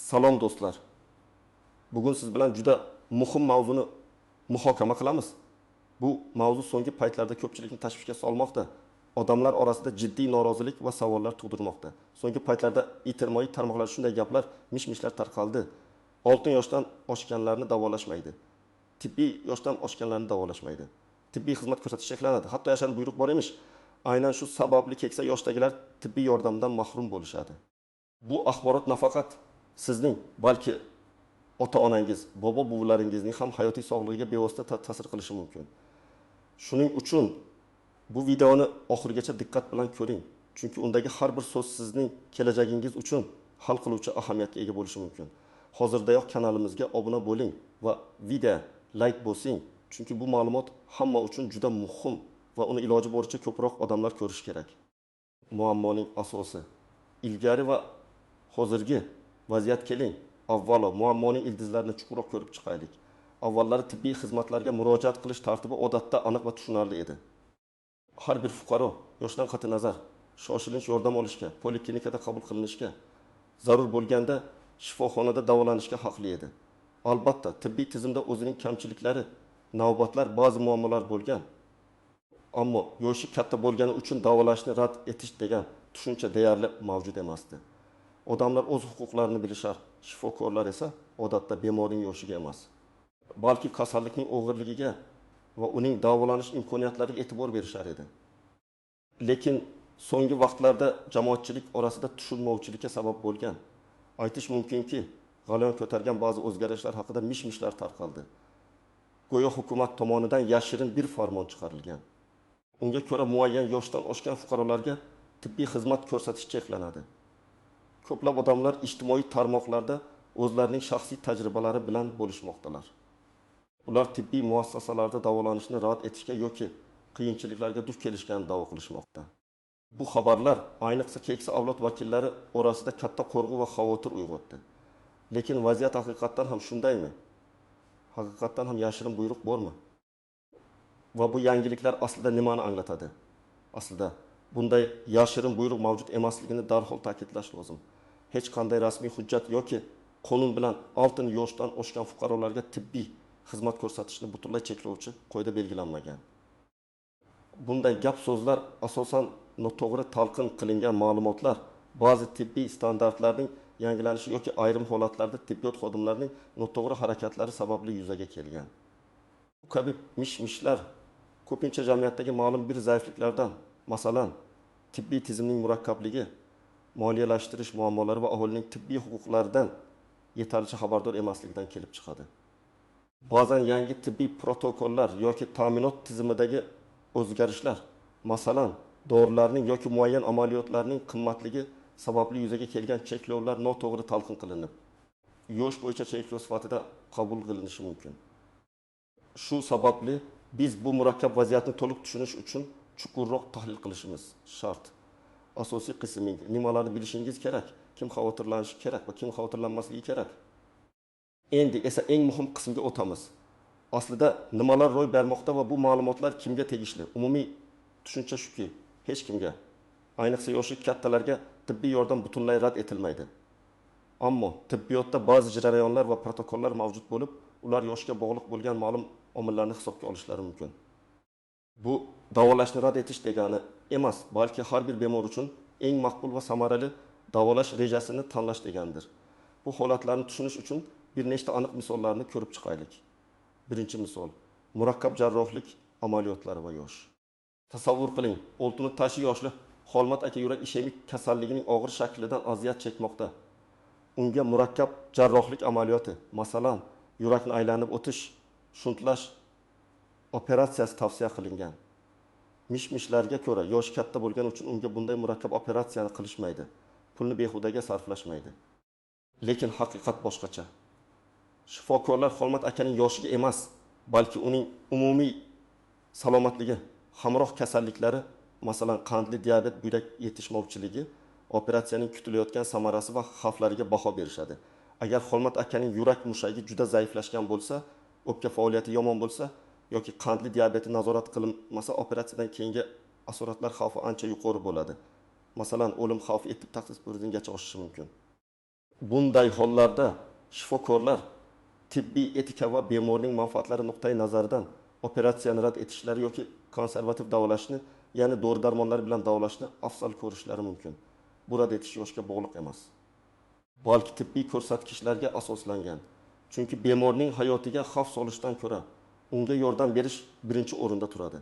Salom do'stlar. Bugun siz bilan juda muhim mavzuni muhokama qilamiz. Bu mavzu so'nggi paytlarda ko'pchilikni tashvishga solmoqda. Odamlar orasida jiddiy norozilik va savollar tug'dirmoqda. So'nggi paytlarda ijtimoiy tarmoqlarda shunday gaplar, mish-mishlar tarqaldi. 6 yoshdan oshganlarni davolashmaydi. Tibbiy yoshdan oshganlarni davolashmaydi. Tibbiy xizmat ko'rsatish cheklanadi. Hatto yashash buyruq bor emish. Aynan shu sababli keksa yoshdagilar tibbiy yordamdan mahrum bo'lishadi. Bu axborot nafaqat sizning, balki ota-onangiz, bobo-buvlaringizning ham hayotiy sog'lig'iga bevosita ta'sir qilishi mumkin. Shuning uchun bu videoni oxirigacha diqqat bilan ko'ring, chunki undagi har bir so'z sizning kelajagingiz uchun hal qiluvchi ahamiyatga ega bo'lishi mumkin. Hozirdayoq kanalimizga obuna bo'ling va video like bosing, chunki bu ma'lumot hamma uchun juda muhim va uni iloji boricha ko'proq odamlar ko'rishi kerak. Muammoning asosi. Ilgari va hozirgi vaziyat keling. Avvalo muammoning ildizlarini chuqurroq ko'rib chiqaylik. Avvallari tibbiy xizmatlarga murojaat qilish tartibi odatda aniq va tushunarli edi. Har bir fuqaro yoshdan qat'iy nazar shoshilinch yordam olishga, poliklinikada qabul qilinishga, zarur bo'lganda shifoxonada davolanishga haqli edi. Albatta, tibbiy tizimda o'zining kamchiliklari, navbatlar, ba'zi muammolar bo'lgan. Ammo yoshi katta bo'lgani uchun davolashni rad etish degan tushuncha deyarli mavjud emasdi. Odamlar o'z huquqlarini bilishar, shifokorlar esa odatda bemorning yoshiga emas, balki kasallikning og'irligiga va uning davolanish imkoniyatlariga e'tibor berishar edi. Lekin so'nggi vaqtlarda jamoatchilik orasida tushunmovchilikka sabab bo'lgan. Aytish mumkinki, g'alayon ko'targan ba'zi o'zgarishlar haqida mish-mishlar tarqaldi. Go'yo hukumat tomonidan yashirin bir farmon chiqarilgan. Unga ko'ra muayyan yoshdan oshgan fuqarolarga tibbiy xizmat ko'rsatish cheklanadi. Ko'plab odamlar ijtimoiy tarmoqlarda o'zlarining shaxsiy tajribalari bilan bo'lishmoqdalar. Ular tibbiy muassasalarda davolanishni rad etishga yoki qiyinchiliklarga duch kelishganini da'vo qilishmoqda. Bu xabarlar ayniqsa keksa avlod vakillari orasida katta qo'rquv va xavotir uyg'otdi. Lekin vaziyat haqiqatan ham shundaymi? Haqiqatan ham yashirin buyruq bormi? Va bu yangiliklar aslida nimani anglatadi? Aslida bunday yashirin buyruq mavjud emasligini darhol ta'kidlash lozim. Hech qanday rasmiy hujjat yoki qonun bilan 6 yoshdan oshgan fuqarolarga tibbiy xizmat ko'rsatishni butunlay cheklovchi qoida belgilanmagan. Bunday gap so'zlar asosan noto'g'ri talqin qilingan ma'lumotlar, ba'zi tibbiy standartlarning yangilanishi yoki ayrim holatlarda tibbiyot xodimlarining noto'g'ri harakatlari sababli yuzaga kelgan. Bu kabi mish-mishlar ko'pincha jamiyatdagi ma'lum bir zaifliklardan, masalan, tibbiy tizimning murakkabligi, moliyalashtirish muammolari va aholining tibbiy huquqlaridan yetarlicha xabardor emasligidan kelib chiqadi. Ba'zan yangi tibbiy protokollar yoki ta'minot tizimidagi o'zgarishlar, masalan, dorilarning yoki muayyan amaliyotlarning qimmatligi sababli yuzaga kelgan cheklovlar noto'g'ri talqin qilinib, yosh bo'yicha cheklov sifatida qabul qilinishi mumkin. Shu sababli biz bu murakkab vaziyatni to'liq tushunish uchun chuqurroq tahlil qilishimiz shart. Asosiy qisming nimalarni bilishingiz kerak, kim xavotirlanishi kerak va kim xavotirlanmasligi kerak. Endi esa eng muhim qismga o'tamiz. Aslida nimalar ro'y bermoqda va bu ma'lumotlar kimga tegishli? Umumiy tushuncha shuki, hech kimga, ayniqsa yoshi kattalarga tibbiy yordam butunlay rad etilmaydi. Ammo tibbiyotda ba'zi jarayonlar va protokollar mavjud bo'lib, ular yoshga bog'liq bo'lgan ma'lum omillarni hisobga olishlari mumkin. Bu davolashni rad etish degani emas, balki har bir bemor uchun eng maqbul va samarali davolash rejasini tanlash degandir. Bu holatlarni tushunish uchun bir nechta aniq misollarni ko'rib chiqaylik. Birinchi misol, murakkab jarrohlik amaliyotlari va yosh. Tasavvur qiling, oltini tashi yoshli Xolmat aka yurak ishemik kasalligining og'ir shaklidan aziyat chekmoqda. Unga murakkab jarrohlik amaliyoti, masalan, yurakni aylanib o'tish, shuntlash operatsiyasi tavsiya qilingan. Mish-mishlarga ko'ra, yoshi katta bo'lgani uchun unga bunday murakkab operatsiyani qilishmaydi. Pulni behudaga sarflashmaydi. Lekin haqiqat boshqacha. Shifokorlar Xolmat akaning yoshiga emas, balki uning umumiy salomatligi, hamroh kasalliklari, masalan, qandli diabet, buyrak yetishmovchiligi, operatsiyaning kutilayotgan samarasi va xavflariga baho berishadi. Agar Xolmat akaning yurak mushagi juda zaiflashgan bo'lsa, o'pka faoliyati yomon bo'lsa yoki qandli diabeti nazorat qilinmasa, operatsiyadan keyingi asoratlar xavfi ancha yuqori bo'ladi. Masalan, o'lim xavfi 70% ga oshishi mumkin. Bunday hollarda shifokorlar tibbiy etika va bemorning manfaatlari nuqtai nazaridan operatsiyani rad etishlari yoki konservativ davolashni, ya'ni dori-darmonlar bilan davolashni afzal ko'rishlari mumkin. Bu rad etish yoshga bog'liq emas, balki tibbiy ko'rsatkichlarga asoslangan. Chunki bemorning hayotiga xavf solishdan ko'ra unga yordam berish birinchi o'rinda turadi.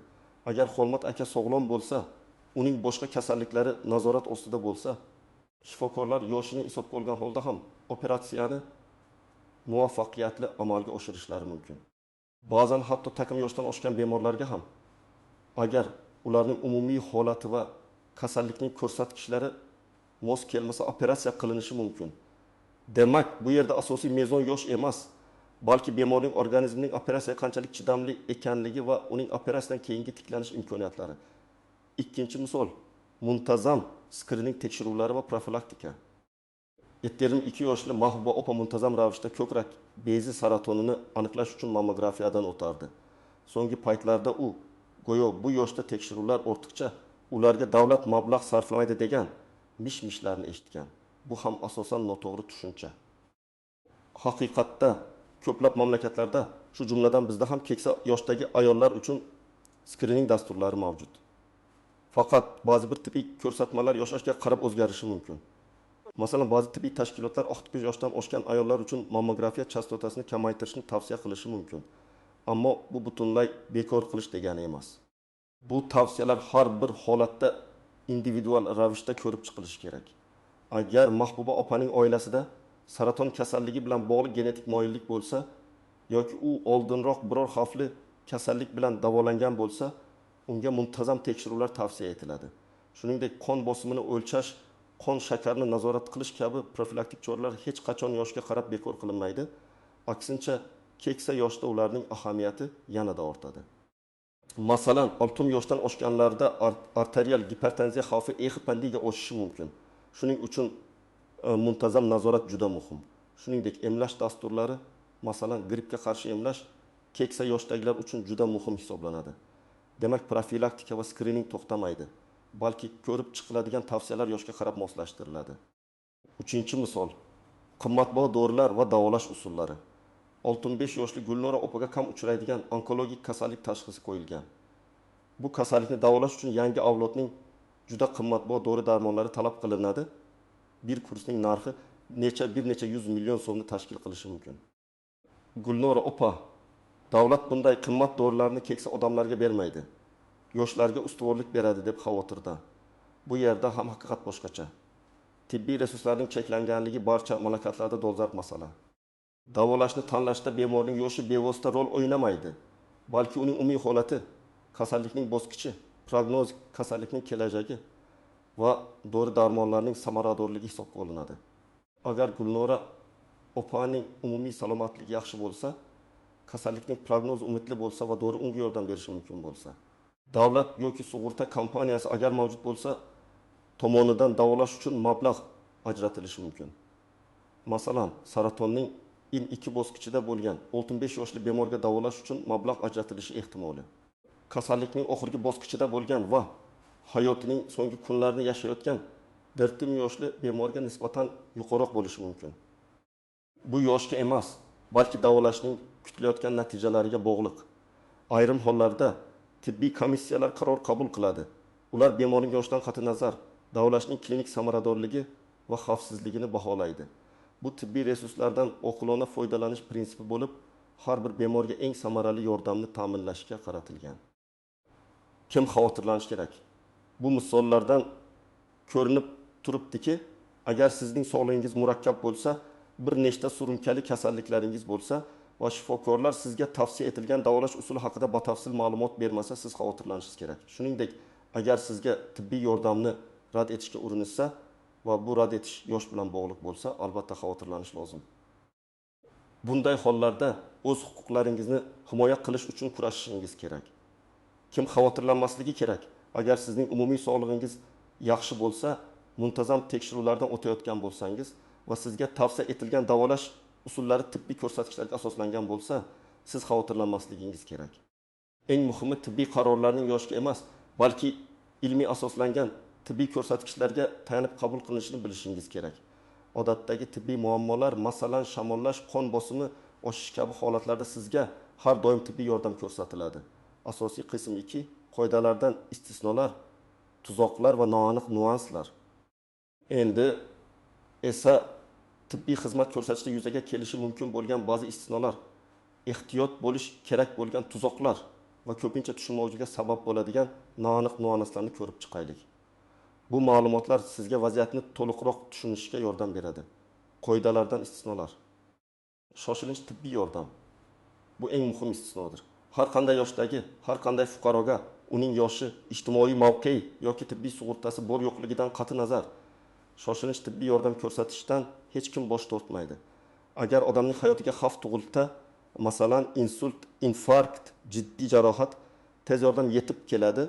Agar Xolmat aka sog'lom bo'lsa, uning boshqa kasalliklari nazorat ostida bo'lsa, shifokorlar yoshini hisobga olgan holda ham operatsiyani muvaffaqiyatli amalga oshirishlari mumkin. Ba'zan hatto takım yoshdan oshgan bemorlarga ham agar ularning umumiy holati va kasallikning ko'rsatkichlari mos kelmasa operatsiya qilinishi mumkin. Demak, bu yerda asosiy mezon yosh emas, balki bemorning organizmining operatsiyaga qanchalik chidamli ekanligi va uning operatsiyadan keyingi tiklanish imkoniyatlari. Ikkinchi misol, muntazam skrining tekshiruvlari va profilaktika. 22 yoshli Mahbuba opa muntazam ravishda ko'krak bezi saratonini aniqlash uchun mammografiyadan o'tardi. So'nggi paytlarda u go'yo bu yoshda tekshiruvlar ortiqcha, ularga davlat mablag' sarflamaydi degan mish-mishlarni eshitgan. Bu ham asosan noto'g'ri tushuncha. Haqiqatda ko'plab mamlakatlarda, shu jumladan bizda ham keksa yoshdagi ayollar uchun skrining dasturlari mavjud. Faqat ba'zi bir tibbiy ko'rsatmalar yoshga qarab o'zgarishi mumkin. Masalan, ba'zi tibbiy tashkilotlar 65 yoshdan oshgan ayollar uchun mammografiya chastotasini kamaytirishni tavsiya qilishi mumkin. Ammo bu butunlay bekor qilish degani emas. Bu tavsiyalar har bir holatda individual ravishda ko'rib chiqilishi kerak. Agar Mahbuba opaning oilasida saraton kasalligi bilan bog'liq genetik moyillik bo'lsa yoki u oldinroq biror xavfli kasallik bilan davolangan bo'lsa, unga muntazam tekshiruvlar tavsiya etiladi. Shuningdek, qon bosimini o'lchash, qon shakarini nazorat qilish kabi profilaktik choralar hech qachon yoshga qarab bekor qilinmaydi. Aksincha, keksa yoshda ularning ahamiyati yanada ortadi. Masalan, 60 yoshdan oshganlarda arterial gipertenziya xavfi ehipandiga oshishi mumkin. Shuning uchun muntazam nazorat juda muhim. Shuningdek, emlash dasturlari, masalan, grippga qarshi emlash keksa yoshdagilar uchun juda muhim hisoblanadi. Demak, profilaktika va skrining to'xtamaydi, balki ko'rib chiqiladigan tavsiyalar yoshga qarab moslashtiriladi. Uchinchi misol, qimmatbaho dorilar va davolash usullari. 65 yoshli Gulnora opaga kam uchraydigan onkologik kasallik tashxisi qo'yilgan. Bu kasallikni davolash uchun yangi avlodning juda qimmatbaho dori-darmonlari talab qilinadi. Bir kursning narxi bir necha 100 million so'mni tashkil qilishi mumkin. Gulnora opa, davlat bunday qimmat dorilarni keksa odamlarga bermaydi, yoshlarga ustuvorlik beradi deb xavotirda. Bu yerda ham haqiqat boshqacha. Tibbiy resurslarning cheklanganligi barcha mamlakatlarda dolzarb masala. Davolashni tanlashda bemorning yoshi bevosita rol o'ynamaydi, balki uning umumiy holati, kasallikning bosqichi, prognoz kasallikning kelajagi va dori-darmonlarning samaradorligi hisobga olinadi. Agar Gulnora opaning umumiy salomatligi yaxshi bo'lsa, kasallikning prognozi umidli bo'lsa va dori unga yordam berishi mumkin bo'lsa, davlat yoki sug'urta kompaniyasi agar mavjud bo'lsa, tomonidan davolash uchun mablag' ajratilishi mumkin. Masalan, saratonning ilk 2 bosqichida bo'lgan 65 yoshli bemorga davolash uchun mablag' ajratilishi ehtimoli. Kasallikning oxirgi bosqichida bo'lgan va hayotining so'nggi kunlarini yashayotgan 40 yoshli bemorga nisbatan yuqoriroq bo'lishi mumkin. Bu yoshga emas, balki davolashning kutilayotgan natijalariga bog'liq. Ayrim hollarda tibbiy komissiyalar qaror qabul qiladi. Ular bemorning yoshidan qat'iy nazar davolashning klinik samaradorligi va xavfsizligini baholaydi. Bu tibbiy resurslardan oqilona foydalanish prinsipi bo'lib, har bir bemorga eng samarali yordamni ta'minlashga qaratilgan. Kim xavotirlanish kerak? Bu misollardan ko'rinib turibdiki, agar sizning sog'lig'ingiz murakkab bo'lsa, bir nechta surunkali kasalliklaringiz bo'lsa va shifokorlar sizga tavsiya etilgan davolash usuli haqida batafsil ma'lumot bermasa, siz xavotirlanishingiz kerak. Shuningdek, agar sizga tibbiy yordamni rad etishga urinishsa va bu rad etish yosh bilan bog'liq bo'lsa, albatta xavotirlanish lozim. Bunday hollarda o'z huquqlaringizni himoya qilish uchun kurashishingiz kerak. Kim xavotirlanmasligi kerak? Agar sizning umumiy sog'lig'ingiz yaxshi bo'lsa, muntazam tekshiruvlardan o'tayotgan bo'lsangiz va sizga tavsiya etilgan davolash usullari tibbiy ko'rsatkichlarga asoslangan bo'lsa, siz xavotirlanmasligingiz kerak. Eng muhimi tibbiy qarorlarning yoshga emas, balki ilmiy asoslangan tibbiy ko'rsatkichlarga tayanib qabul qilinishini bilishingiz kerak. odatdagi tibbiy muammolar, masalan, shamollash, qon bosimi oshish kabi holatlarda sizga har doim tibbiy yordam ko'rsatiladi. Asosiy qism 2 qoidalardan istisnolar, tuzoqlar va noaniq nuanslar. Endi esa tibbiy xizmat ko'rsatishda yuzaga kelishi mumkin bo'lgan ba'zi istisnolar, ehtiyot bo'lish kerak bo'lgan tuzoqlar va ko'pincha tushunmovchiga sabab bo'ladigan noaniq nuanslarni ko'rib chiqaylik. Bu ma'lumotlar sizga vaziyatni to'liqroq tushunishga yordam beradi. Qoidalardan istisnolar. Shoshilinch tibbiy yordam. Bu eng muhim istisnodir. Har qanday yoshdagi, har qanday fuqaroga uning yoshi, ijtimoiy mavqei yoki tibbiy sug'urtasi bor yo'qligidan qat'i nazar shoshilinch tibbiy yordam ko'rsatishdan hech kim bosh tortmaydi. Agar odamning hayotiga xavf tug'ilsa, masalan, insult, infarkt, jiddiy jarohat, tez yordam yetib keladi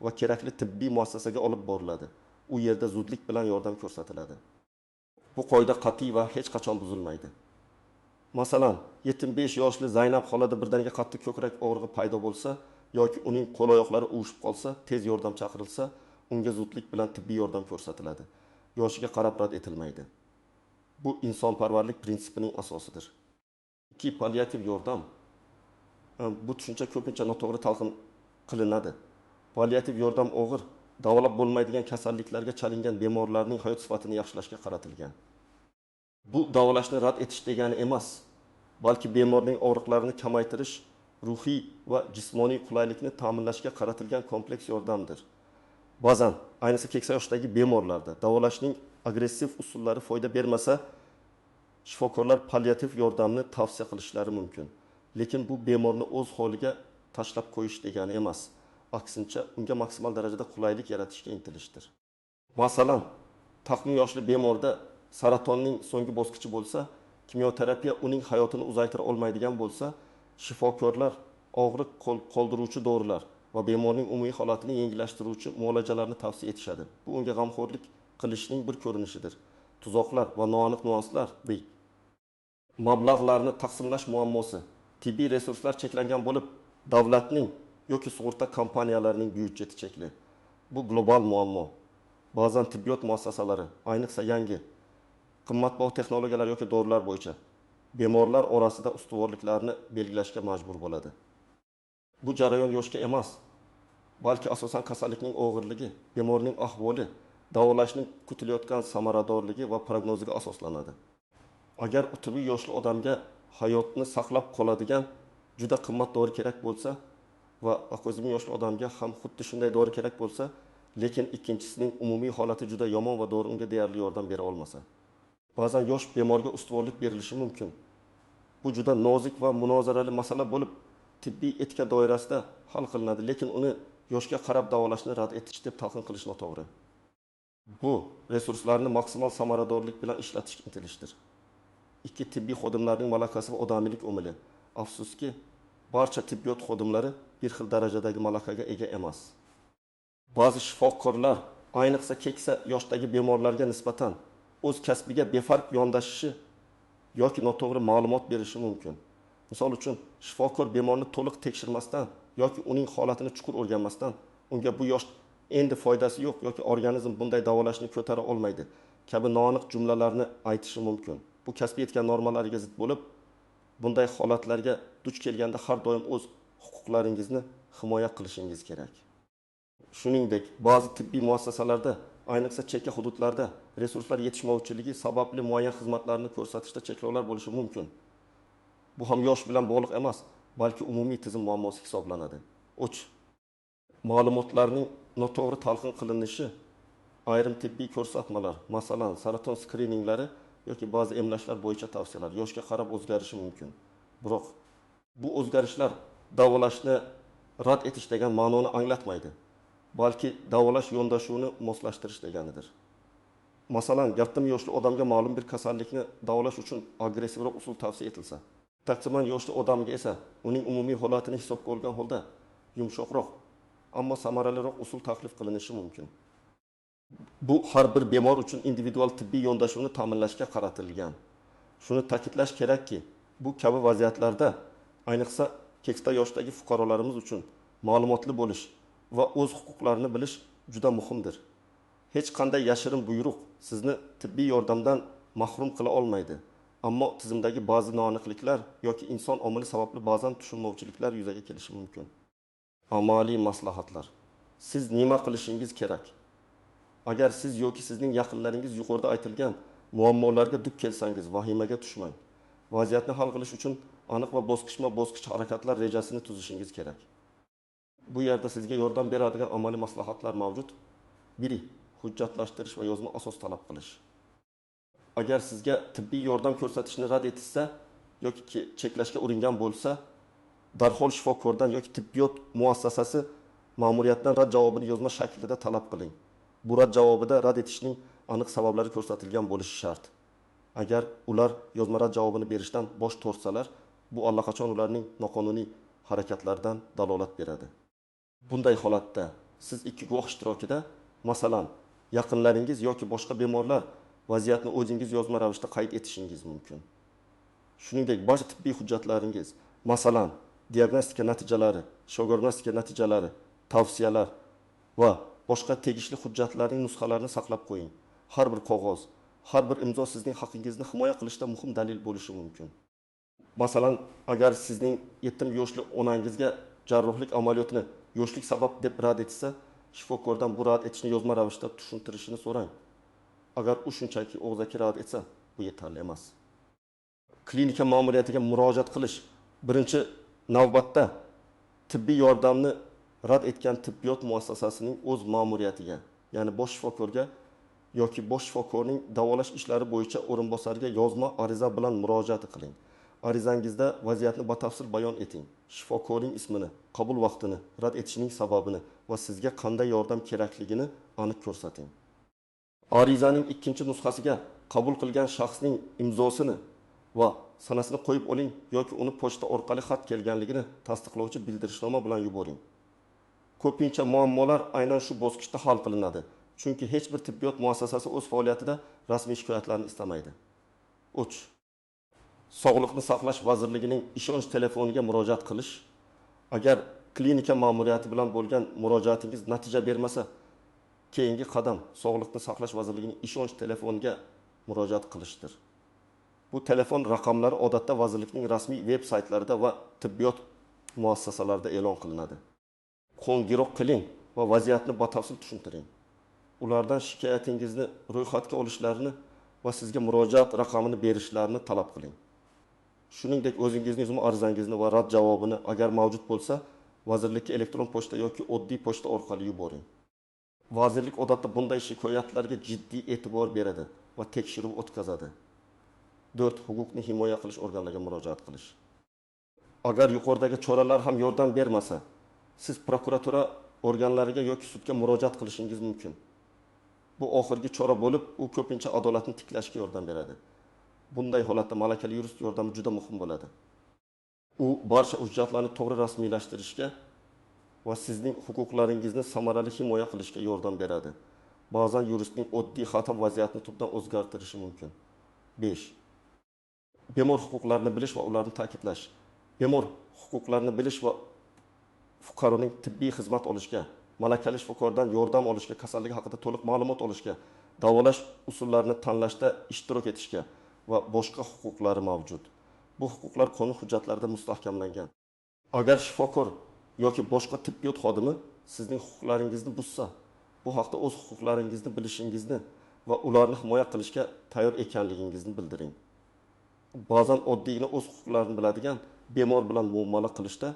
va kerakli tibbiy muassasaga olib boriladi. U yerda zudlik bilan yordam ko'rsatiladi. Bu qoida qat'iy va hech qachon buzilmaydi. Masalan, 75 yoshli Zaynab xolada birdaniga qattiq ko'krak og'rig'i paydo bo'lsa yoki uning qo'l oyoqlari uvushib qolsa, tez yordam chaqirilsa, unga zudlik bilan tibbiy yordam ko'rsatiladi. Yoshiga qarab rad etilmaydi. Bu insonparvarlik prinsipining asosidir. 2. Palliativ yordam. Bu tushuncha ko'pincha noto'g'ri talqin qilinadi. Palliativ yordam og'ir, davolab bo'lmaydigan kasalliklarga chalingan bemorlarning hayot sifatini yaxshilashga qaratilgan. Bu davolashni rad etish degani emas, balki bemorning og'riqlarini kamaytirish, ruhiy va jismoniy qulaylikni ta'minlashga qaratilgan kompleks yordamdir. Ba'zan, ayniqsa keksa yoshdagi bemorlarda davolashning agressiv usullari foyda bermasa, shifokorlar palliativ yordamni tavsiya qilishlari mumkin. Lekin bu bemorni o'z holiga tashlab qo'yish degani emas. Aksincha, unga maksimal darajada qulaylik yaratishga intilishdir. Masalan, taxmin yoshli bemorda saratonning so'nggi bosqichi bo'lsa, kimyoterapiya uning hayotini uzaytira olmaydigan bo'lsa, shifokorlar og'riq qoldiruvchi dorilar va bemorning umumiy holatini yengillashtiruvchi muolajalarni tavsiya etishadi. Bu unga g'amxo'rlik qilishning bir ko'rinishidir. Tuzoqlar va noaniq nuanslar. Mablag'larni taqsimlash muammosi. Tibbiy resurslar cheklangan bo'lib, davlatning yoki sug'urta kompaniyalarining byudjeti chekli. Bu global muammo. Ba'zan tibbiyot muassasalari, ayniqsa yangi, qimmatbaho texnologiyalar yoki dorilar bo'yicha bemorlar orasida ustuvorliklarni belgilashga majbur bo'ladi. Bu jarayon yoshga emas, balki asosan kasallikning og'irligi, bemorning ahvoli, davolashning kutilayotgan samaradorligi va prognoziga asoslanadi. Agar o'tib yoshli odamga hayotni saqlab qoladigan juda qimmat dori kerak bo'lsa va 9 yoshli odamga ham xuddi shunday dori kerak bo'lsa, lekin ikkinchisining umumiy holati juda yomon va dori unga deyarli yordam bera olmasa, ba'zan yosh bemorga ustuvorlik berilishi mumkin. Bu juda nozik va munozarali masala bo'lib, tibbiy etika doirasida hal qilinadi, lekin uni yoshga qarab davolashni rad etish deb talqin qilish noto'g'ri. Bu resurslarni maksimal samaradorlik bilan ishlatishga intilishdir. 2. Tibbiy xodimlarning malakasi va odamiylik umili. Afsuski, barcha tibbiyot xodimlari bir xil darajadagi malakaga ega emas. Ba'zi shifokorlar, ayniqsa keksa yoshdagi bemorlarga nisbatan o'z kasbiga befarq yondashishi yoki noto'g'ri ma'lumot berishi mumkin. Misol uchun, shifokor bemorni to'liq tekshirmasdan yoki uning holatini chuqur o'rganmasdan, unga bu yosh endi foydasi yo'q yoki organizm bunday davolashni ko'tara olmaydi kabi noaniq jumlalarni aytishi mumkin. Bu kasbiy etika normalariga zid bo'lib, bunday holatlarga duch kelganda har doim o'z huquqlaringizni himoya qilishingiz kerak. Shuningdek, ba'zi tibbiy muassasalarda, ayniqsa chekka hududlarda resurslar yetishmovchiligi sababli muayyan xizmatlarni ko'rsatishda cheklovlar bo'lishi mumkin. Bu ham yosh bilan bog'liq emas, balki umumiy tizim muammosi hisoblanadi. Ma'lumotlarning noto'g'ri talqin qilinishi, ayrim tibbiy ko'rsatmalar, masalan, saraton skrininglari yoki ba'zi emlashlar bo'yicha tavsiyalar yoshga qarab o'zgarishi mumkin. Biroq bu o'zgarishlar davolashni rad etish degan ma'noni anglatmaydi, balki davolash yondashuvini moslashtirish deganidir. Masalan, 70 yoshli odamga ma'lum bir kasallikni davolash uchun agressivroq usul tavsiya etilsa, taqsimon yoshli odamga esa uning umumiy holatini hisobga olgan holda yumshoqroq, ammo samaraliroq usul taklif qilinishi mumkin. Bu har bir bemor uchun individual tibbiy yondashuvni ta'minlashga qaratilgan. Shuni ta'kidlash kerakki, bu kabi vaziyatlarda, ayniqsa keksa yoshdagi fuqarolarimiz uchun ma'lumotli bo'lish va o'z huquqlarini bilish juda muhimdir. Hech qanday yashirin buyruq sizni tibbiy yordamdan mahrum qila olmaydi. Ammo tizimdagi ba'zi noaniqliklar yoki inson omili sababli ba'zan tushunmovchiliklar yuzaga kelishi mumkin. Amaliy maslahatlar. Siz nima qilishingiz kerak? Agar siz yoki sizning yaqinlaringiz yuqorida aytilgan muammolarga duch kelsangiz, vahimaga tushmang. Vaziyatni hal qilish uchun aniq va bosqichma-bosqich harakatlar rejasini tuzishingiz kerak. Bu yerda sizga yordam beradigan amaliy maslahatlar mavjud. 1. Hujjatlashtirish va yozma asos talab qilish. Agar sizga tibbiy yordam ko'rsatishni rad etilsa yoki cheklashga uringan bo'lsa, darhol shifokordan yoki tibbiyot muassasasi ma'muriyatdan rad javobini yozma shaklida talab qiling. Bu rad javobida rad etishning aniq sabablari ko'rsatilgan bo'lishi shart. Agar ular yozma rad javobini berishdan bosh tortsalar, bu allaqachon ularning noqonuniy harakatlaridan dalolat beradi. Bunday holatda siz ikki guvoh ishtirokida, masalan, yaqinlaringiz yoki boshqa bemorlar vaziyatni o'zingiz yozma ravishda qayd etishingiz mumkin. Shuningdek, barcha tibbiy hujjatlaringiz, masalan, diagnostika natijalari, shogirdiagnostika natijalari, tavsiyalar va boshqa tegishli hujjatlarning nusxalarini saqlab qo'ying. Har bir qog'oz, har bir imzo sizning haqqingizni himoya qilishda muhim dalil bo'lishi mumkin. Masalan, agar sizning 7 yoshli onangizga jarrohlik amaliyotini yoshlik sabab deb rad etsa, shifokordan bu rad etishni yozma ravishda tushuntirishini so'rang. Agar u shunchaki og'zaki rad etsa, bu yetarli emas. Klinika ma'muriyatiga murojaat qilish. Birinchi navbatda tibbiy yordamni rad etgan tibbiyot muassasasining o'z ma'muriyatiga, ya'ni bosh shifokorga yoki bosh shifokorning davolash ishlari bo'yicha o'rinbosariga yozma ariza bilan murojaat qiling. Arizangizda vaziyatni batafsil bayon eting. Shifokorning ismini, qabul vaqtini, rad etishining sababini va sizga qanday yordam kerakligini aniq ko'rsating. Arizaning ikkinchi nusxasiga qabul qilgan shaxsning imzosini va sanasini qo'yib oling yoki uni pochta orqali xat kelganligini tasdiqlovchi bildirishnoma bilan yuboring. Ko'pincha muammolar aynan shu bosqichda hal qilinadi. Chunki hech bir tibbiyot muassasasi o'z faoliyatida rasmiy shikoyatlarni istamaydi. 3. Sog'liqni saqlash vazirligining ishonch telefoniga murojaat qilish. Agar klinika ma'muriyati bilan bo'lgan murojaatingiz natija bermasa, keyingi qadam Sog'liqni saqlash vazirligining ishonch telefoniga murojaat qilishdir. Bu telefon raqamlari odatda vazirlikning rasmiy veb-saytlarida va tibbiyot muassasalarida e'lon qilinadi. Qo'ng'iroq qiling va vaziyatni batafsil tushuntiring. Ulardan shikoyatingizni ro'yxatga olishlarini va sizga murojaat raqamini berishlarini talab qiling. Shuningdek, o'zingizning yozma arizangizni va rad javobini agar mavjud bo'lsa, vazirlikka elektron pochta yoki oddiy pochta orqali yuboring. Vazirlik odatda bunday shikoyatlarga jiddiy e'tibor beradi va tekshiruv o'tkazadi. 4. Huquqni himoya qilish organlariga murojaat qilish. Agar yuqoridagi choralar ham yordam bermasa, siz prokuratura organlariga yoki sudga murojaat qilishingiz mumkin. Bu oxirgi chora bo'lib, u ko'pincha adolatni tiklashga yordam beradi. Bunday holatda malakali yurist yordami juda muhim bo'ladi. U barcha hujjatlarni to'g'ri rasmiylashtirishga va sizning huquqlaringizni samarali himoya qilishga yordam beradi. Ba'zan yuristning oddiy xato vaziyatni tubdan o'zgartirishi mumkin. 5. Bemor huquqlarini bilish va ularni ta'kidlash. Bemor huquqlarini bilish va fuqaroning tibbiy xizmat olishga, malakali shifokordan yordam olishga, kasalligi haqida to'liq ma'lumot olishga, davolash usullarini tanlashda ishtirok etishga va boshqa huquqlari mavjud. Bu huquqlar qonun hujjatlarida mustahkamlangan. Agar shifokor yoki boshqa tibbiyot xodimi sizning huquqlaringizni buzsa, bu haqda o'z huquqlaringizni bilishingizni va ularni himoya qilishga tayyor ekanligingizni bildiring. Ba'zan oddiygina o'z huquqlarini biladigan bemor bilan muomala qilishda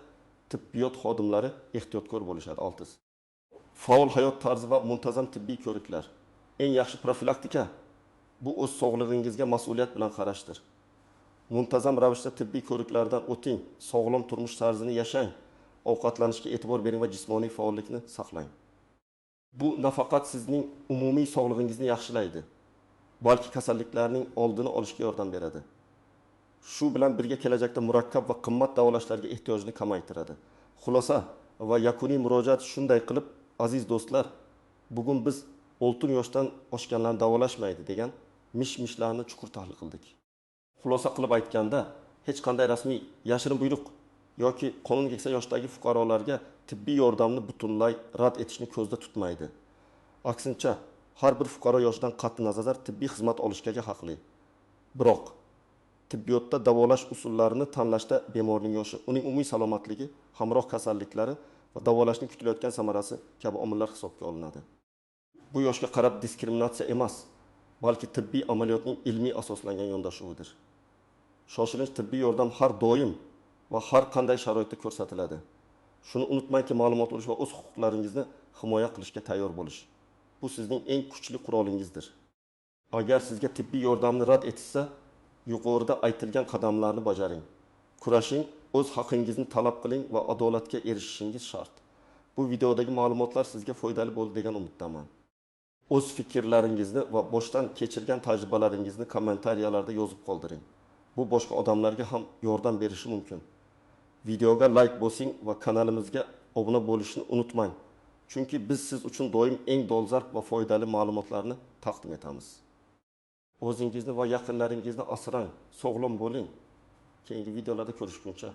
tibbiyot xodimlari ehtiyotkor bo'lishadi. 6. Faol hayot tarzi va muntazam tibbiy ko'riklar. Eng yaxshi profilaktika bu o'z sog'lig'ingizga mas'uliyat bilan qarashdir. Muntazam ravishda tibbiy ko'riklardan o'ting, sog'lom turmush tarzini yashang, ovqatlanishga e'tibor bering va jismoniy faollikni saqlang. Bu nafaqat sizning umumiy sog'lig'ingizni yaxshilaydi, balki kasalliklarning oldini olishga yordam beradi. Shu bilan birga kelajakda murakkab va qimmat davolashlarga ehtiyojni kamaytiradi. Xulosa va yakuniy murojaat shunday qilib, aziz do'stlar, bugun biz 6 yoshdan oshganlarni davolashmaydi degan mish-mishlarni chuqur tahlil qildik. Xulosa qilib aytganda, hech qanday rasmiy yashirin buyruq yoki qonun keksa yoshdagi fuqarolarga tibbiy yordamni butunlay rad etishni ko'zda tutmaydi. Aksincha, har bir fuqaro yoshidan qat'iy nazar tibbiy xizmat olishga haqli. Biroq tibbiyotda davolash usullarini tanlashda bemorning yoshi, uning umumiy salomatligi, hamroh kasalliklari va davolashning kutilayotgan samarasi kabi omillar hisobga olinadi. Bu yoshga qarab diskriminatsiya emas, balki tibbiy amaliyotning ilmiy asoslangan yondashuvidir. Shoshilinch tibbiy yordam har doim va har qanday sharoitda ko'rsatiladi. Shuni unutmangki, ma'lumot olish va o'z huquqlaringizni himoya qilishga tayyor bo'lish. Bu sizning eng kuchli qurolingizdir. Agar sizga tibbiy yordamni rad etilsa, yuqorida aytilgan qadamlarni bajaring. Kurashing, o'z haqingizni talab qiling va adolatga erishishingiz shart. Bu videodagi ma'lumotlar sizga foydali bo'ldi degan umiddaman. O'z fikrlaringizni va boshdan kechirgan tajribalaringizni kommentariyalarda yozib qoldiring. Bu boshqa odamlarga ham yordam berishi mumkin. Videoga like bosing va kanalimizga obuna bo'lishni unutmang. Chunki biz siz uchun doim eng dolzarb va foydali ma'lumotlarni taqdim etamiz. O'zingizni va yaqinlaringizni asrang, sog'lom bo'ling. Keyingi videolarda ko'rishguncha